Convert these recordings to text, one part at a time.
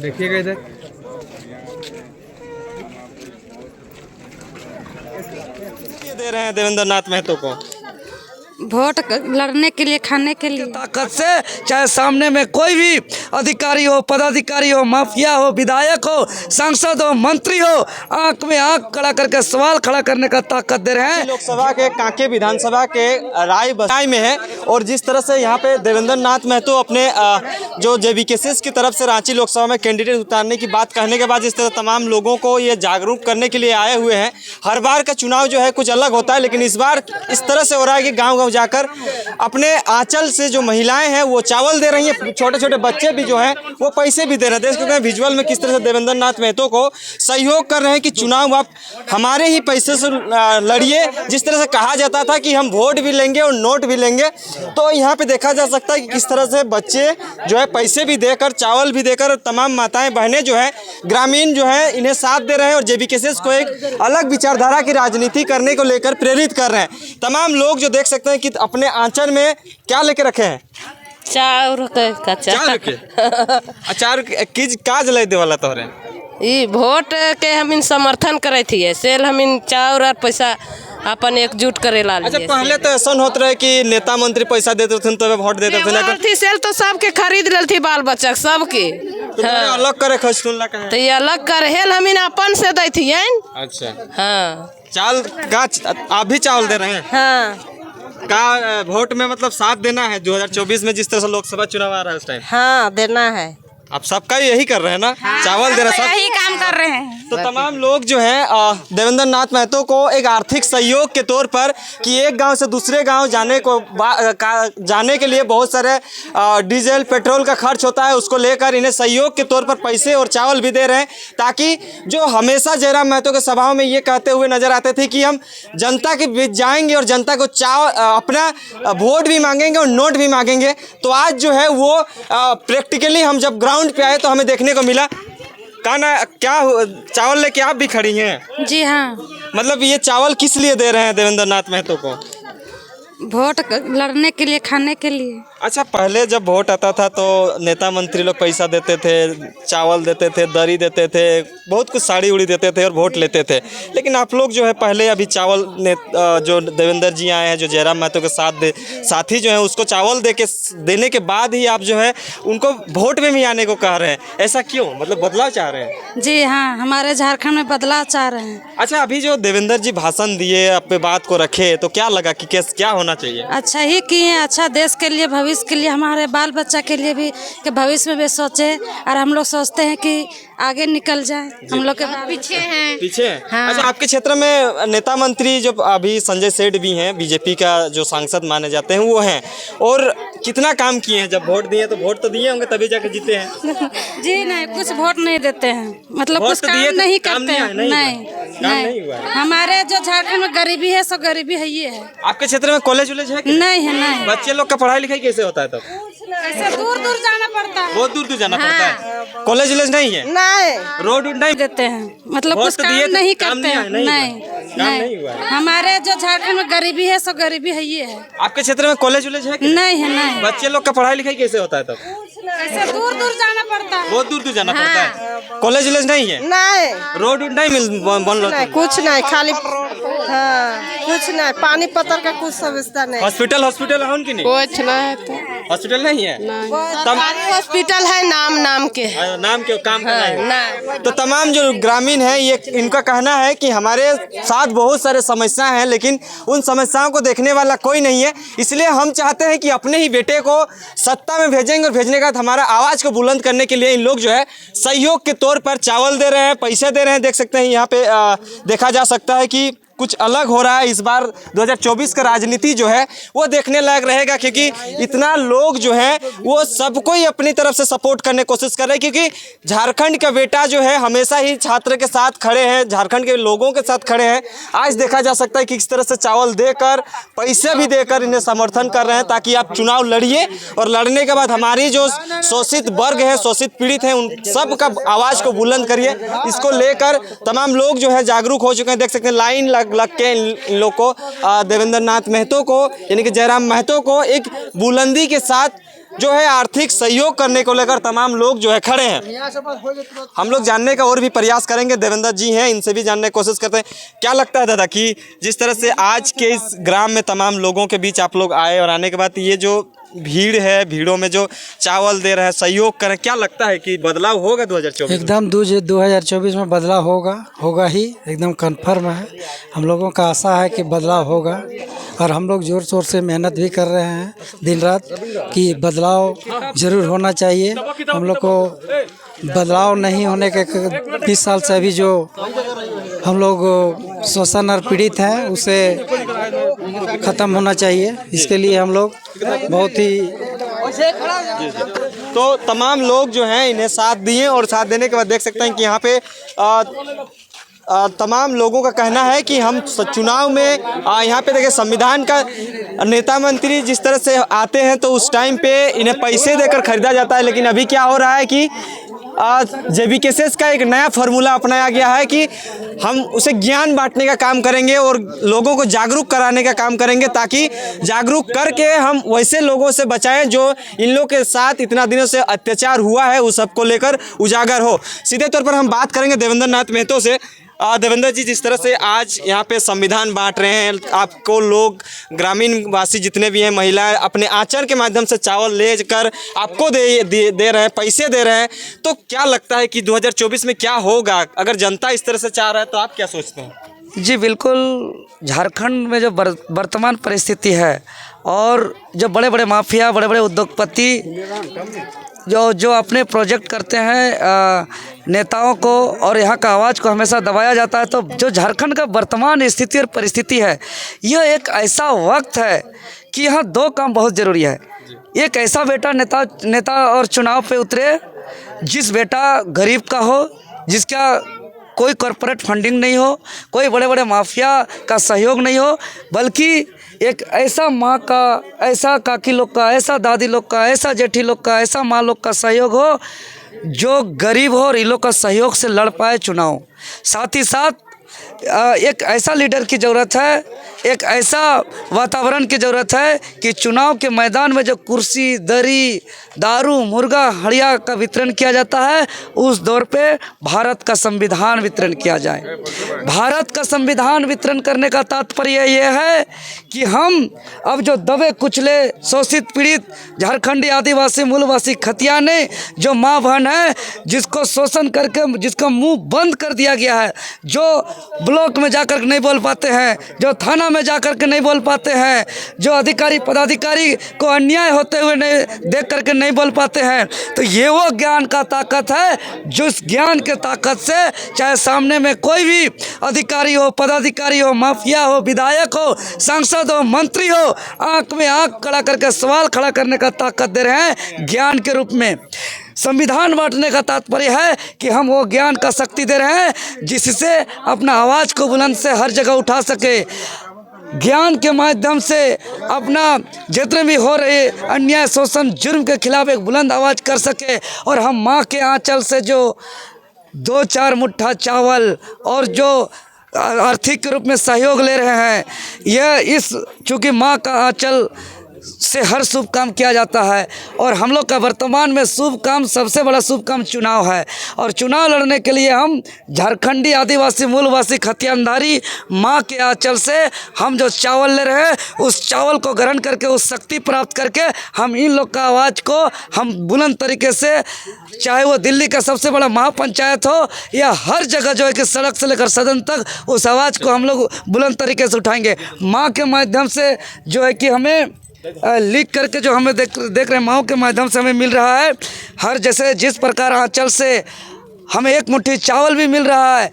देखिएगा इधर। दे रहे हैं देवेंद्र नाथ महतो को वोट लड़ने के लिए, खाने के लिए। ताकत से चाहे सामने में कोई भी अधिकारी हो, पदाधिकारी हो, माफिया हो, विधायक हो, सांसद हो, मंत्री हो, आंख में आंख खड़ा करके सवाल खड़ा करने का ताकत दे रहे हैं। लोकसभा के कांके विधानसभा के राय बसाई में है और जिस तरह से यहाँ पे देवेंद्र नाथ महतो अपने जो जेबीकेसीएस की तरफ से रांची लोकसभा में कैंडिडेट उतारने की बात कहने के बाद जिस तरह तमाम लोगों को ये जागरूक करने के लिए आए हुए हैं। हर बार का चुनाव जो है कुछ अलग होता है, लेकिन इस बार इस तरह से हो रहा है कि गाँव जाकर अपने आंचल से जो महिलाएं हैं वो चावल दे रही हैं, छोटे छोटे बच्चे भी जो हैं वो पैसे भी दे रहे हैं। देख सकते हैं विजुअल में किस तरह से देवेंद्र नाथ महतो को सहयोग कर रहे हैं कि चुनाव आप हमारे ही पैसे से लड़िए। जिस तरह से कहा जाता था कि हम वोट भी लेंगे और नोट भी लेंगे, तो यहाँ पे देखा जा सकता है कि किस तरह से बच्चे जो है पैसे भी देकर, चावल भी देकर, तमाम माताएं बहनें जो है ग्रामीण जो है इन्हें साथ दे रहे हैं और जेबीकेसीएस को एक अलग विचारधारा की राजनीति करने को लेकर प्रेरित कर रहे हैं। तमाम लोग जो देख सकते हैं कि अपने आंचल में क्या लेके रखे हैं, चाउर का अचार किज काज ले दे वाला तोरे ई वोट के हम इन समर्थन करे थी, सेल हम इन चाउर और पैसा अपन एकजुट करे ला। अच्छा, पहले तो ऐसा होता रहे कि नेता मंत्री पैसा देते थे तो वोट देते थे, सेल तो सबके खरीद ले थी, बाल बच्चा सबके। तो हाँ। अलग करे खसुल्ला का तो ये अलग कर हेल हम इन अपन से दै थी। अच्छा हाँ, चावल का आप भी चावल दे रहे हैं? हाँ का वोट में मतलब साथ देना है 2024 में जिस तरह से लोकसभा चुनाव आ रहा है उस टाइम? हाँ देना है। आप सबका यही कर रहे हैं ना? हाँ, चावल दे रहे हैं, यही काम कर रहे हैं। तो तमाम लोग जो हैं देवेंद्र नाथ महतो को एक आर्थिक सहयोग के तौर पर कि एक गांव से दूसरे गांव जाने के लिए बहुत सारे डीजल पेट्रोल का खर्च होता है, उसको लेकर इन्हें सहयोग के तौर पर पैसे और चावल भी दे रहे हैं, ताकि जो हमेशा जयराम महतो के सभाओं में ये कहते हुए नजर आते थे कि हम जनता के बीच जाएंगे और जनता को अपना वोट भी मांगेंगे और नोट भी मांगेंगे। तो आज जो है वो प्रैक्टिकली हम जब ग्राउंड पे आए तो हमें देखने को मिला। क्या चावल लेके आप भी खड़ी हैं? जी हाँ। मतलब ये चावल किस लिए दे रहे हैं देवेंद्र नाथ महतो को? वोट लड़ने के लिए, खाने के लिए। अच्छा, पहले जब वोट आता था तो नेता मंत्री लोग पैसा देते थे, चावल देते थे, दरी देते थे, बहुत कुछ साड़ी उड़ी देते थे और वोट लेते थे, लेकिन आप लोग जो है पहले अभी चावल जो देवेंद्र जी आए हैं, जो जयराम महतो के साथी जो है उसको चावल देने के बाद ही आप जो है उनको वोट में भी आने को कह रहे हैं। ऐसा क्यों? मतलब बदलाव चाह रहे हैं? जी हाँ, हमारे झारखंड में बदलाव चाह रहे हैं। अच्छा, अभी जो देवेंद्र जी भाषण दिए, अपने बात को रखे, तो क्या लगा कि क्या होना चाहिए? अच्छा ही किए हैं, अच्छा देश के लिए, भविष्य के लिए, हमारे बाल बच्चा के लिए भी, कि भविष्य में भी सोचे। और हम लोग सोचते हैं कि आगे निकल जाए, हम लोग के पीछे हैं। पीछे? हाँ। अच्छा, आपके क्षेत्र में नेता मंत्री जो अभी संजय सेठ भी हैं, बीजेपी का जो सांसद माने जाते हैं वो हैं, और कितना काम किए हैं? जब वोट दिए तो वोट तो दिए होंगे तभी जाके जीते हैं। जी नहीं, कुछ वोट नहीं देते हैं, मतलब कुछ काम नहीं करते हैं। नहीं, हमारे जो झारखंड में गरीबी है, सो गरीबी है ये है। आपके क्षेत्र में कॉलेज वॉलेज है? नहीं है, नहीं। बच्चे लोग का पढ़ाई लिखाई कैसे होता है तब? ऐसे दूर दूर जाना पड़ता है, बहुत दूर दूर जाना पड़ता है। कॉलेज वॉलेज नहीं है? नहीं। रोड नहीं देते हैं, मतलब कुछ काम नहीं करते हैं। नहीं, हमारे जो झारखंड में गरीबी है, सो गरीबी है ये है। आपके क्षेत्र में कॉलेज वॉलेज है? नहीं है, नहीं। बच्चे लोग का पढ़ाई लिखाई कैसे होता है तब? ऐसे दूर दूर जाना पड़ता है, बहुत दूर दूर जाना पड़ता है। कॉलेज वॉलेज नहीं है? नहीं। रोड नहीं बन रहा? कुछ नहीं, खाली कुछ नहीं, पानी पत्थर का कुछ सुविधा नहीं। हॉस्पिटल है उनकी? नहीं, कुछ नहीं। तो हॉस्पिटल नहीं है? हॉस्पिटल है नाम के काम का नहीं। तो तमाम जो ग्रामीण है, ये इनका कहना है कि हमारे साथ बहुत सारे समस्याएं हैं, लेकिन उन समस्याओं को देखने वाला कोई नहीं है, इसलिए हम चाहते हैं कि अपने ही बेटे को सत्ता में भेजेंगे और भेजने के बाद हमारा आवाज़ को बुलंद करने के लिए इन लोग जो है सहयोग के तौर पर चावल दे रहे हैं, पैसे दे रहे हैं। देख सकते हैं यहाँ पे देखा जा सकता है कि कुछ अलग हो रहा है। इस बार 2024 का राजनीति जो है वो देखने लायक रहेगा, क्योंकि इतना लोग जो है वो सबको ही अपनी तरफ से सपोर्ट करने की कोशिश कर रहे हैं, क्योंकि झारखंड का बेटा जो है हमेशा ही छात्र के साथ खड़े हैं, झारखंड के लोगों के साथ खड़े हैं। आज देखा जा सकता है कि किस तरह से चावल देकर, पैसे भी देकर इन्हें समर्थन कर रहे हैं, ताकि आप चुनाव लड़िए और लड़ने के बाद हमारी जो शोषित वर्ग है, शोषित पीड़ित हैं, उन सब का आवाज़ को बुलंद करिए। इसको लेकर तमाम लोग जो है जागरूक हो चुके हैं। देख सकते हैं लाइन लग के इन लोग को, देवेंद्र नाथ महतो को, यानी कि जयराम महतो को एक बुलंदी के साथ जो है आर्थिक सहयोग करने को लेकर तमाम लोग जो है खड़े हैं। हम लोग जानने का और भी प्रयास करेंगे, देवेंद्र जी हैं, इनसे भी जानने की कोशिश करते हैं। क्या लगता है दादा कि जिस तरह से आज के इस ग्राम में तमाम लोगों के बीच आप लोग आए और आने के बाद ये जो भीड़ है, भीड़ों में जो चावल दे रहे हैं, सहयोग कर रहे हैं, क्या लगता है कि बदलाव होगा 2024? एकदम 2024 में बदलाव होगा ही, एकदम कन्फर्म है। हम लोगों का आशा है कि बदलाव होगा और हम लोग ज़ोर शोर से मेहनत भी कर रहे हैं दिन रात कि बदलाव ज़रूर होना चाहिए। हम लोग को बदलाव नहीं होने के 20 साल से अभी जो हम लोग शोषण और पीड़ित हैं उसे ख़त्म होना चाहिए। इसके लिए हम लोग बहुत ही तो तमाम लोग जो हैं इन्हें साथ दिए और साथ देने के बाद देख सकते हैं कि यहाँ पे तमाम लोगों का कहना है कि हम चुनाव में यहाँ पे देखिए संविधान का नेता मंत्री जिस तरह से आते हैं तो उस टाइम पे इन्हें पैसे देकर खरीदा जाता है, लेकिन अभी क्या हो रहा है कि JBKSS का एक नया फार्मूला अपनाया गया है कि हम उसे ज्ञान बांटने का काम करेंगे और लोगों को जागरूक कराने का काम करेंगे, ताकि जागरूक करके हम वैसे लोगों से बचाएं जो इन लोगों के साथ इतना दिनों से अत्याचार हुआ है उस सबको लेकर उजागर हो। सीधे तौर पर हम बात करेंगे देवेंद्र नाथ महतो से। देवेंद्र जी, जिस तरह से आज यहाँ पे संविधान बांट रहे हैं, आपको लोग ग्रामीण वासी जितने भी हैं, महिलाएं अपने आचरण के माध्यम से चावल ले कर आपको दे रहे हैं, पैसे दे रहे हैं, तो क्या लगता है कि 2024 में क्या होगा? अगर जनता इस तरह से चाह रहा है तो आप क्या सोचते हैं? जी बिल्कुल, झारखंड में जो वर्तमान परिस्थिति है और जो बड़े बड़े माफिया, बड़े बड़े उद्योगपति जो अपने प्रोजेक्ट करते हैं नेताओं को और यहाँ का आवाज़ को हमेशा दबाया जाता है, तो जो झारखंड का वर्तमान स्थिति और परिस्थिति है, यह एक ऐसा वक्त है कि यहाँ दो काम बहुत ज़रूरी है। एक ऐसा बेटा नेता और चुनाव पे उतरे जिस बेटा गरीब का हो, जिसका कोई कॉरपोरेट फंडिंग नहीं हो, कोई बड़े बड़े माफिया का सहयोग नहीं हो, बल्कि एक ऐसा माँ का, ऐसा काकी लोग का, ऐसा दादी लोग का, ऐसा जेठी लोग का, ऐसा माँ लोग का सहयोग हो जो गरीब हो और इन लोग का सहयोग से लड़ पाए चुनाव। साथ ही साथ एक ऐसा लीडर की ज़रूरत है, एक ऐसा वातावरण की ज़रूरत है कि चुनाव के मैदान में जो कुर्सी, दरी, दारू, मुर्गा, हड़िया का वितरण किया जाता है, उस दौर पे भारत का संविधान वितरण किया जाए। भारत का संविधान वितरण करने का तात्पर्य यह है कि हम अब जो दबे कुचले, शोषित पीड़ित झारखंडी आदिवासी मूलवासी खतियाने जो माँ बहन है, जिसको शोषण करके जिसका मुंह बंद कर दिया गया है, जो ब्लॉक में जाकर नहीं बोल पाते हैं, जो थाना में जाकर के नहीं बोल पाते हैं, जो अधिकारी पदाधिकारी को अन्याय होते हुए नहीं देख करके नहीं बोल पाते हैं, तो ये वो ज्ञान का ताकत है जिस ज्ञान के ताकत से चाहे सामने में कोई भी अधिकारी हो, पदाधिकारी हो, माफिया हो, विधायक हो, सांसद हो, मंत्री हो, आंख में आंख खड़ा करके सवाल खड़ा करने का ताकत दे रहे हैं ज्ञान के रूप में। संविधान बांटने का तात्पर्य है कि हम वो ज्ञान का शक्ति दे रहे हैं जिससे अपना आवाज़ को बुलंद से हर जगह उठा सके, ज्ञान के माध्यम से अपना जितने भी हो रहे अन्याय, शोषण, जुर्म के खिलाफ एक बुलंद आवाज़ कर सके। और हम माँ के आंचल से जो 2-4 मुट्ठा चावल और जो आर्थिक रूप में सहयोग ले रहे हैं, यह इस चूँकि माँ का आंचल से हर शुभ काम किया जाता है और हम लोग का वर्तमान में शुभ काम, सबसे बड़ा शुभ काम चुनाव है। और चुनाव लड़ने के लिए हम झारखंडी आदिवासी मूलवासी खतियानधारी माँ के आंचल से हम जो चावल ले रहे हैं, उस चावल को ग्रहण करके, उस शक्ति प्राप्त करके हम इन लोग का आवाज़ को हम बुलंद तरीके से, चाहे वो दिल्ली का सबसे बड़ा महापंचायत हो या हर जगह जो है कि सड़क से लेकर सदन तक, उस आवाज़ को हम लोग बुलंद तरीके से उठाएंगे। माँ के माध्यम से जो है कि हमें लिख करके जो हमें देख रहे हैं, माओ के माध्यम से हमें मिल रहा है। हर जैसे जिस प्रकार आंचल से हमें एक मुट्ठी चावल भी मिल रहा है,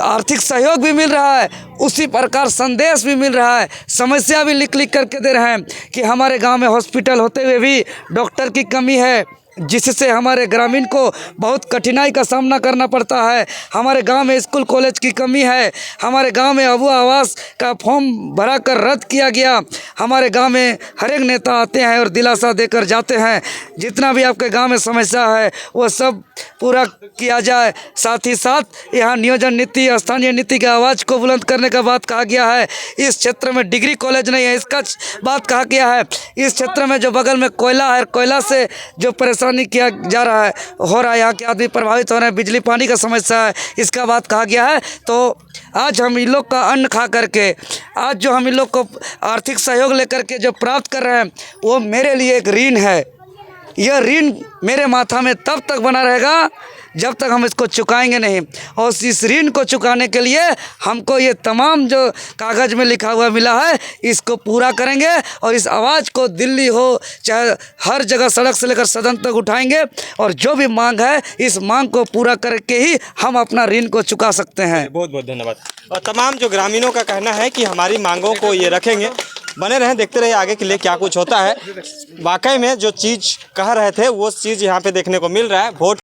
आर्थिक सहयोग भी मिल रहा है, उसी प्रकार संदेश भी मिल रहा है। समस्या भी लिख करके दे रहे हैं कि हमारे गांव में हॉस्पिटल होते हुए भी डॉक्टर की कमी है, जिससे हमारे ग्रामीण को बहुत कठिनाई का सामना करना पड़ता है। हमारे गांव में स्कूल कॉलेज की कमी है। हमारे गांव में अबू आवास का फॉर्म भरा कर रद्द किया गया। हमारे गांव में हर एक नेता आते हैं और दिलासा देकर जाते हैं। जितना भी आपके गांव में समस्या है वो सब पूरा किया जाए। साथ ही साथ यहाँ नियोजन नीति, स्थानीय नीति की आवाज़ को बुलंद करने का बात कहा गया है। इस क्षेत्र में डिग्री कॉलेज नहीं है, इसका बात कहा गया है। इस क्षेत्र में जो बगल में कोयला है, कोयला से जो परेशानी किया जा रहा है, हो रहा है, यहाँ के आदमी प्रभावित हो रहे हैं, बिजली पानी का समस्या है, इसका बात कहा गया है। तो आज हम इन लोग का अन्न खा करके, आज जो हम इन लोग को आर्थिक सहयोग लेकर के जो प्राप्त कर रहे हैं, वो मेरे लिए एक ऋण है। यह ऋण मेरे माथा में तब तक बना रहेगा जब तक हम इसको चुकाएंगे नहीं। और इस ऋण को चुकाने के लिए हमको ये तमाम जो कागज़ में लिखा हुआ मिला है, इसको पूरा करेंगे और इस आवाज़ को दिल्ली हो चाहे हर जगह, सड़क से लेकर सदन तक उठाएंगे। और जो भी मांग है, इस मांग को पूरा करके ही हम अपना ऋण को चुका सकते हैं। बहुत बहुत धन्यवाद। और तमाम जो ग्रामीणों का कहना है कि हमारी मांगों को ये रखेंगे। बने रहें, देखते रहिए आगे के लिए क्या कुछ होता है। वाकई में जो चीज़ कह रहे थे वो चीज़ यहाँ पे देखने को मिल रहा है। वोट